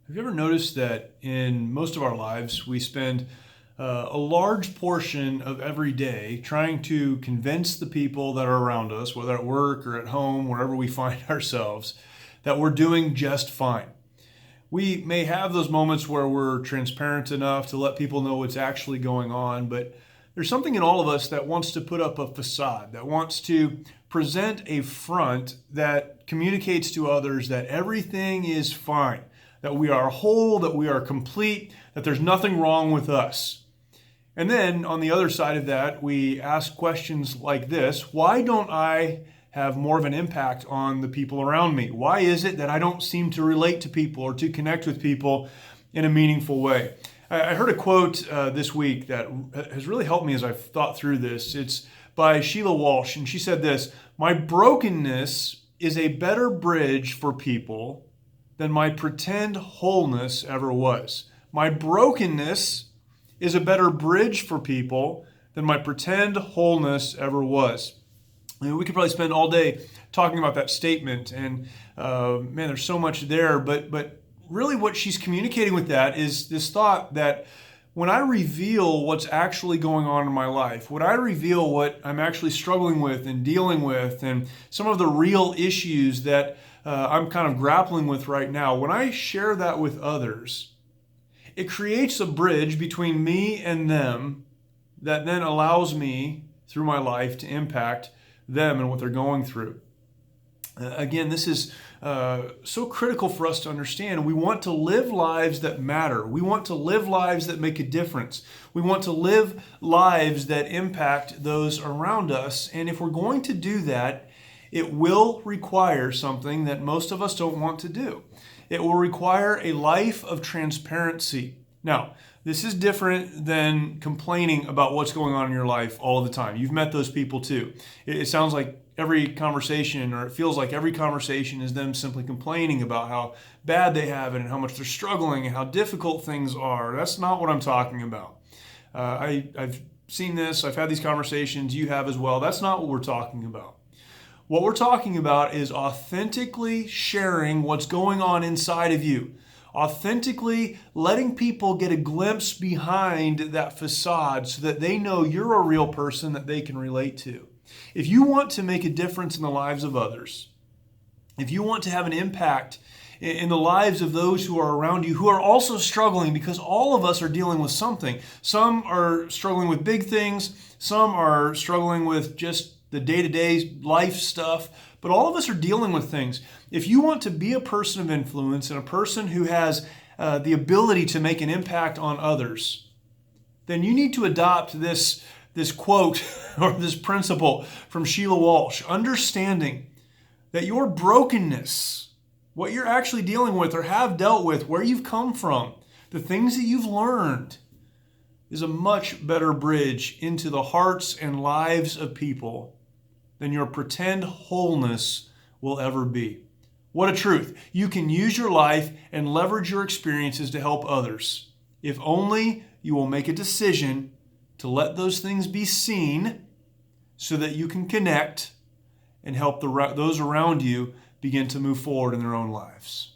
Have you ever noticed that in most of our lives, we spend a large portion of every day trying to convince the people that are around us, whether at work or at home, wherever we find ourselves, that we're doing just fine? We may have those moments where we're transparent enough to let people know what's actually going on, but there's something in all of us that wants to put up a facade, that wants to present a front that communicates to others that everything is fine, that we are whole, that we are complete, that there's nothing wrong with us. And then on the other side of that, we ask questions like this: why don't I have more of an impact on the people around me? Why is it that I don't seem to relate to people or to connect with people in a meaningful way? I heard a quote this week that has really helped me as I've thought through this. It's by Sheila Walsh, and she said this: "My brokenness is a better bridge for people than my pretend wholeness ever was." My brokenness is a better bridge for people than my pretend wholeness ever was. And we could probably spend all day talking about that statement, and man, there's so much there. But really, what she's communicating with that is this thought that when I reveal what's actually going on in my life, when I reveal what I'm actually struggling with and dealing with, and some of the real issues that I'm kind of grappling with right now, when I share that with others, it creates a bridge between me and them that then allows me, through my life, to impact them and what they're going through. Again, this is so critical for us to understand. We want to live lives that matter. We want to live lives that make a difference. We want to live lives that impact those around us. And if we're going to do that, it will require something that most of us don't want to do. It will require a life of transparency. Now, this is different than complaining about what's going on in your life all the time. You've met those people too. It sounds like every conversation, or it feels like every conversation, is them simply complaining about how bad they have it and how much they're struggling and how difficult things are. That's not what I'm talking about. I've seen this. I've had these conversations. You have as well. That's not what we're talking about. What we're talking about is authentically sharing what's going on inside of you. Authentically letting people get a glimpse behind that facade so that they know you're a real person that they can relate to. If you want to make a difference in the lives of others, if you want to have an impact in the lives of those who are around you, who are also struggling, because all of us are dealing with something. Some are struggling with big things. Some are struggling with just the day-to-day life stuff, but all of us are dealing with things. If you want to be a person of influence and a person who has the ability to make an impact on others, then you need to adopt this quote or this principle from Sheila Walsh, understanding that your brokenness, what you're actually dealing with or have dealt with, where you've come from, the things that you've learned, is a much better bridge into the hearts and lives of people than your pretend wholeness will ever be. What a truth. You can use your life and leverage your experiences to help others, if only you will make a decision to let those things be seen so that you can connect and help those around you begin to move forward in their own lives.